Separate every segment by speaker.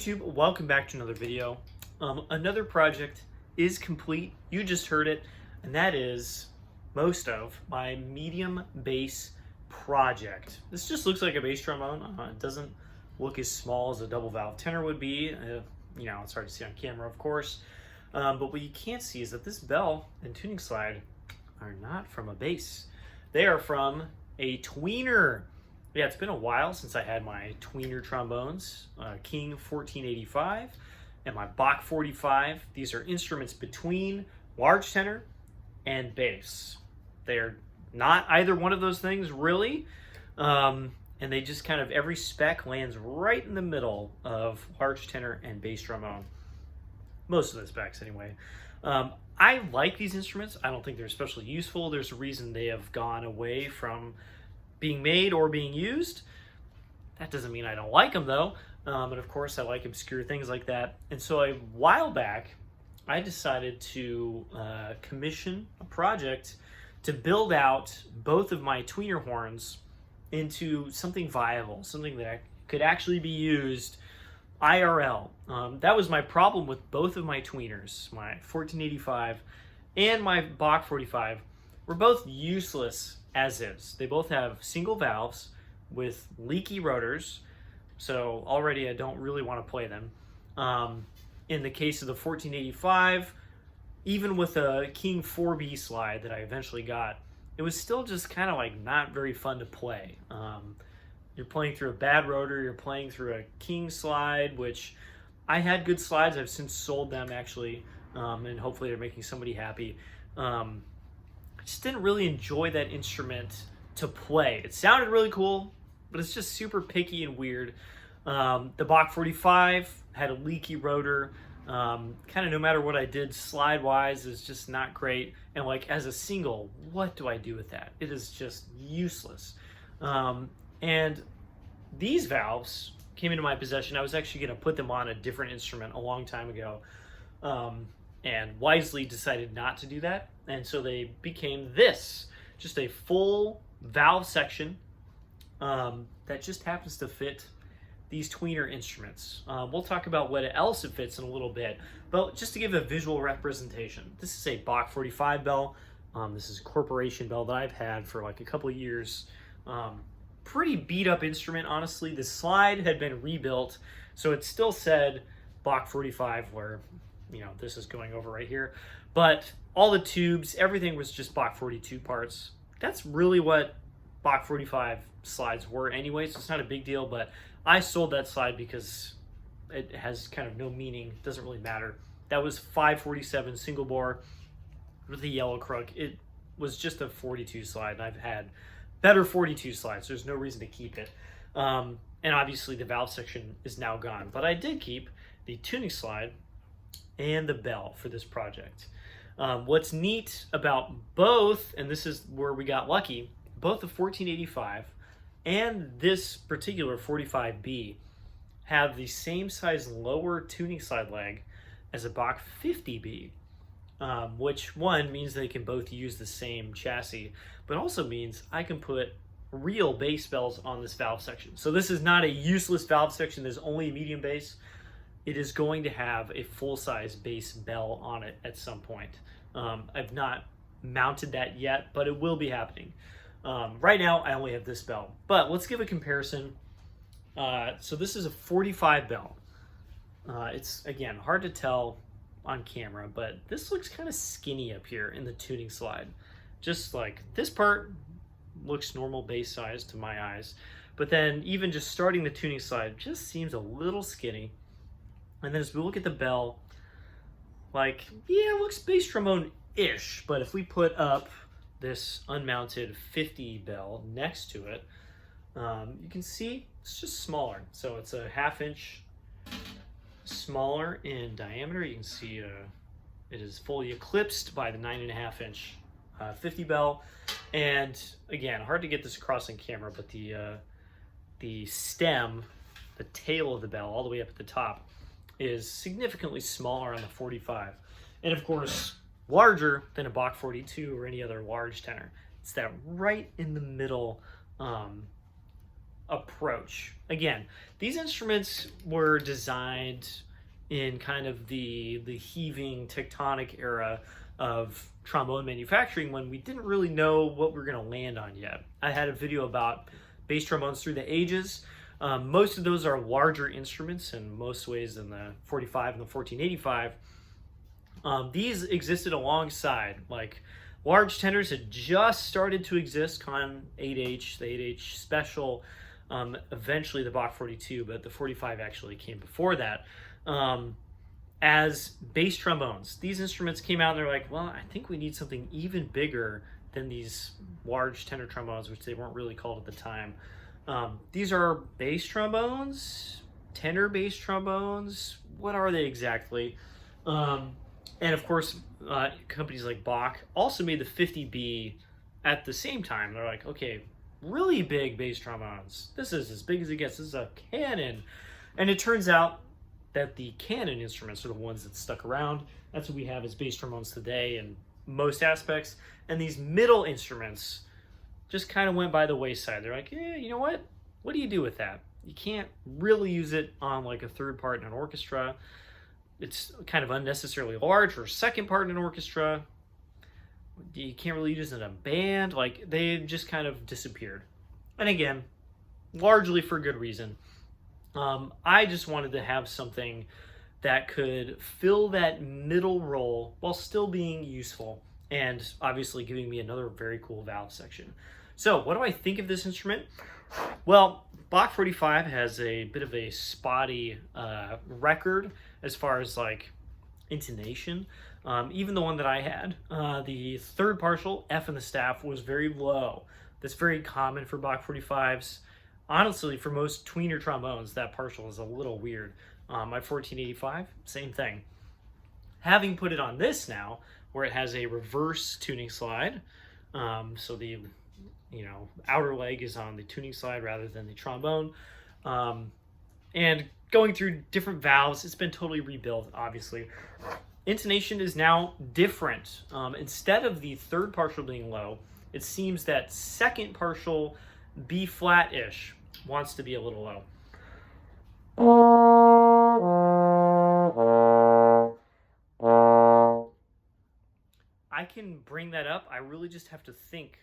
Speaker 1: YouTube, welcome back to another video. Another project is complete. You just heard it, and that is most of my medium bass project. This just looks like a bass trombone. It doesn't look as small as a double valve tenor would be. It's hard to see on camera, of course. But what you can't see is that this bell and tuning slide are not from a bass. They are from a tweener. Yeah, it's been a while since I had my tweener trombones, King 1485 and my Bach 45. These are instruments between large tenor and bass. They're not either one of those things, really. And they just kind of, every spec lands right in the middle of large tenor and bass trombone. Most of the specs, anyway. I like these instruments. I don't think they're especially useful. There's a reason they have gone away from being made or being used. That doesn't mean I don't like them, though. And of course, I like obscure things like that. And so a while back, I decided to commission a project to build out both of my tweener horns into something viable, something that could actually be used IRL. That was my problem with both of my tweeners. My 1485 and my Bach 45 were both useless as is. They both have single valves with leaky rotors, so already I don't really want to play them. In the case of the 1485, even with a King 4B slide that I eventually got, it was still just kind of like not very fun to play. You're playing through a bad rotor, you're playing through a King slide, which I had good slides. I've since sold them, actually, and hopefully they're making somebody happy. I just didn't really enjoy that instrument to play. It sounded really cool, but it's just super picky and weird. The Bach 45 had a leaky rotor. Kind of no matter what I did slide-wise is just not great. And like as a single, what do I do with that? It is just useless. And these valves came into my possession. I was actually going to put them on a different instrument a long time ago, and wisely decided not to do that. And so they became this, just a full valve section that just happens to fit these tweener instruments. We'll talk about what else it fits in a little bit, but just to give a visual representation, this is a Bach 45 bell. This is a corporation bell that I've had for like a couple of years. Pretty beat up instrument, honestly. The slide had been rebuilt, so it still said Bach 45 where, this is going over right here. But all the tubes, everything was just Bach 42 parts. That's really what Bach 45 slides were anyway, so it's not a big deal, but I sold that slide because it has kind of no meaning. It doesn't really matter. That was 547 single bore with a yellow crook. It was just a 42 slide, and I've had better 42 slides. There's no reason to keep it. And obviously the valve section is now gone, but I did keep the tuning slide and the bell for this project. What's neat about both, and this is where we got lucky, both the 1485 and this particular 45B have the same size lower tuning slide leg as a Bach 50B. Which one means they can both use the same chassis, but also means I can put real bass bells on this valve section. So this is not a useless valve section. There's only a medium bass. It is going to have a full-size bass bell on it at some point. I've not mounted that yet, but it will be happening. Right now, I only have this bell, but let's give a comparison. So this is a 45 bell. It's, again, hard to tell on camera, but this looks kind of skinny up here in the tuning slide. Just like this part looks normal bass size to my eyes, but then even just starting the tuning slide just seems a little skinny. And then as we look at the bell, like, yeah, it looks bass trombone-ish, but if we put up this unmounted 50 bell next to it, you can see it's just smaller. So it's a 1/2 inch smaller in diameter. You can see it is fully eclipsed by the 9.5 inch 50 bell. And again, hard to get this across on camera, but the stem, the tail of the bell, all the way up at the top, is significantly smaller on the 45. And of course, larger than a Bach 42 or any other large tenor. It's that right in the middle approach. Again, these instruments were designed in kind of the heaving tectonic era of trombone manufacturing when we didn't really know what we were going to land on yet. I had a video about bass trombones through the ages. Most of those are larger instruments in most ways than the 45 and the 1485. These existed alongside, like large tenors had just started to exist, Con 8H, the 8H Special, eventually the Bach 42, but the 45 actually came before that. As bass trombones, these instruments came out and they're like, well, I think we need something even bigger than these large tenor trombones, which they weren't really called at the time. These are bass trombones, tenor bass trombones. What are they exactly? And of course, companies like Bach also made the 50B at the same time. They're like, okay, really big bass trombones. This is as big as it gets. This is a cannon. And it turns out that the cannon instruments are the ones that stuck around. That's what we have as bass trombones today in most aspects. And these middle instruments just kind of went by the wayside. They're like, you know what? What do you do with that? You can't really use it on like a third part in an orchestra. It's kind of unnecessarily large for a second part in an orchestra. You can't really use it in a band. Like, they just kind of disappeared. And again, largely for good reason. I just wanted to have something that could fill that middle role while still being useful and obviously giving me another very cool valve section. So what do I think of this instrument? Well, Bach 45 has a bit of a spotty record as far as like intonation. Even the one that I had, the third partial, F in the staff, was very low. That's very common for Bach 45s. Honestly, for most tweener trombones, that partial is a little weird. My 1485, same thing. Having put it on this now, where it has a reverse tuning slide, so the outer leg is on the tuning slide rather than the trombone, and going through different valves, it's been totally rebuilt, obviously. Intonation is now different. Instead of the third partial being low, it seems that second partial, B flat-ish, wants to be a little low. I can bring that up. I really just have to think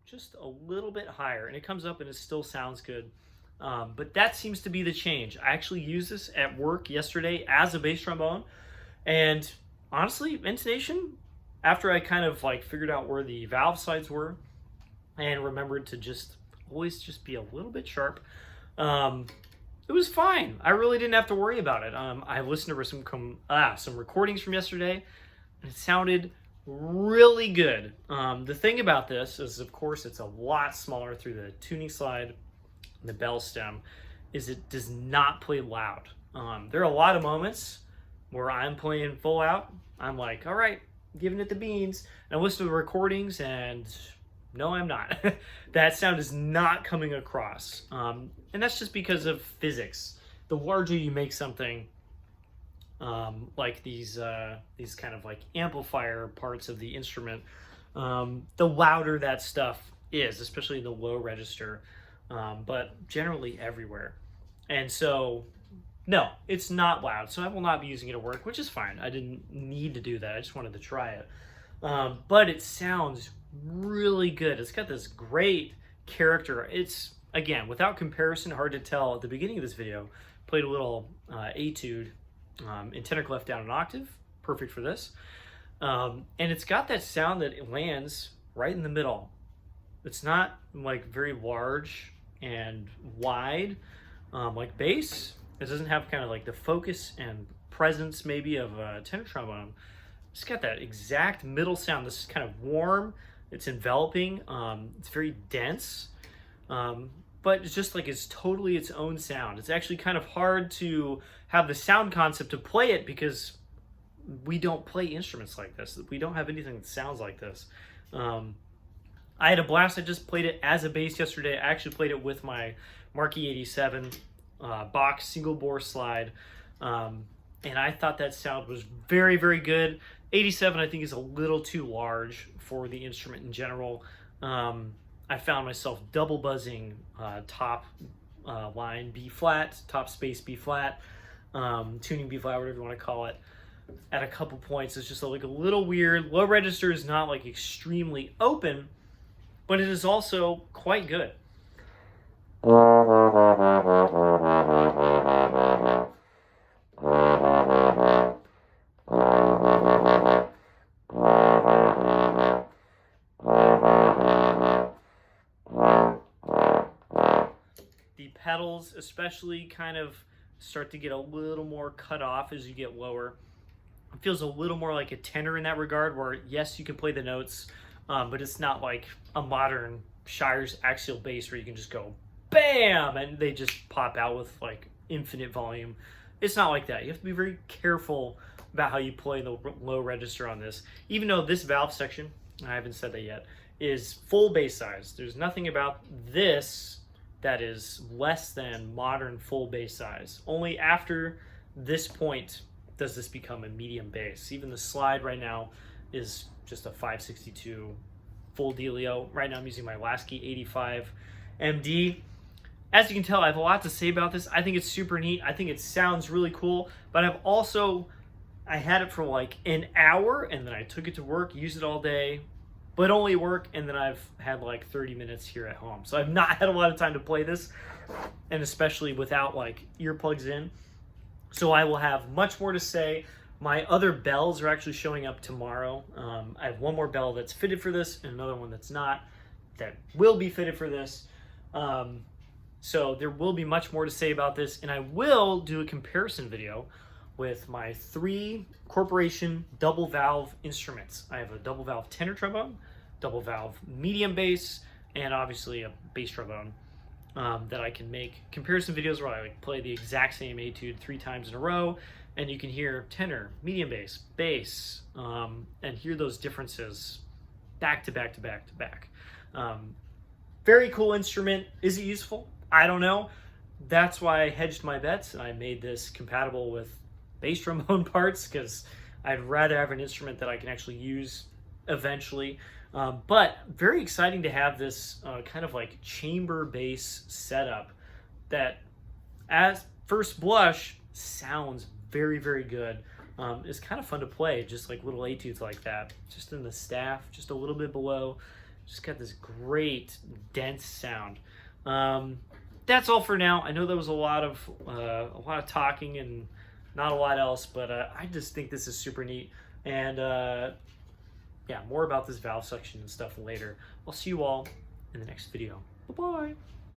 Speaker 1: just a little bit higher, and it comes up and it still sounds good. But that seems to be the change. I actually used this at work yesterday as a bass trombone, and honestly, intonation, after I kind of like figured out where the valve sides were and remembered to just always just be a little bit sharp, it was fine. I really didn't have to worry about it. I listened to some recordings from yesterday, and it sounded really good. The thing about this is, of course, it's a lot smaller through the tuning slide and the bell stem, is it does not play loud. There are a lot of moments where I'm playing full out. I'm like, all right, giving it the beans. And I listen to the recordings, and no, I'm not. That sound is not coming across. And that's just because of physics. The larger you make something, like these kind of like amplifier parts of the instrument, the louder that stuff is, especially the low register, but generally everywhere. And so, no, it's not loud. So I will not be using it at work, which is fine. I didn't need to do that. I just wanted to try it. But it sounds really good. It's got this great character. It's, again, without comparison, hard to tell. At the beginning of this video, played a little etude in tenor clef down an octave, perfect for this. And it's got that sound that it lands right in the middle. It's not like very large and wide like bass. It doesn't have kind of like the focus and presence maybe of a tenor trombone. It's got that exact middle sound. This is kind of warm. It's enveloping. It's very dense. But it's just like it's totally its own sound. It's actually kind of hard to have the sound concept to play it because we don't play instruments like this. We don't have anything that sounds like this. I had a blast. I just played it as a bass yesterday. I actually played it with my Marquis 87 Bach single bore slide. And I thought that sound was very, very good. 87, I think, is a little too large for the instrument in general. I found myself double buzzing top line B flat, top space B flat, tuning B flat, whatever you want to call it, at a couple points. It's just like a little weird. Low register is not like extremely open, but it is also quite good. The pedals especially kind of start to get a little more cut off as you get lower. It feels a little more like a tenor in that regard, where yes, you can play the notes, but it's not like a modern Shire's axial bass where you can just go bam and they just pop out with like infinite volume. It's not like that. You have to be very careful about how you play the low register on this. Even though this valve section, I haven't said that yet, is full bass size. There's nothing about this that is less than modern full bass size. Only after this point does this become a medium bass. Even the slide right now is just a 562 full dealio. Right now I'm using my Lasky 85 MD. As you can tell, I have a lot to say about this. I think it's super neat. I think it sounds really cool, but I had it for like an hour and then I took it to work, used it all day, but only work, and then I've had like 30 minutes here at home. So I've not had a lot of time to play this, and especially without like earplugs in. So I will have much more to say. My other bells are actually showing up tomorrow. I have one more bell that's fitted for this and another one that's not, that will be fitted for this. So there will be much more to say about this, and I will do a comparison video with my 3 Corporation double valve instruments. I have a double valve tenor trombone, double valve medium bass, and obviously a bass trombone that I can make comparison videos where I like play the exact same etude 3 times in a row, and you can hear tenor, medium bass, bass, and hear those differences back to back to back to back. Very cool instrument. Is it useful? I don't know. That's why I hedged my bets and I made this compatible with bass trombone parts, because I'd rather have an instrument that I can actually use eventually. But very exciting to have this kind of like chamber bass setup that at first blush sounds very, very good. It's kind of fun to play, just like little etudes like that, just in the staff, just a little bit below. Just got this great dense sound. That's all for now. I know there was a lot of talking and not a lot else, but I just think this is super neat. And yeah, more about this valve section and stuff later. I'll see you all in the next video. Bye-bye.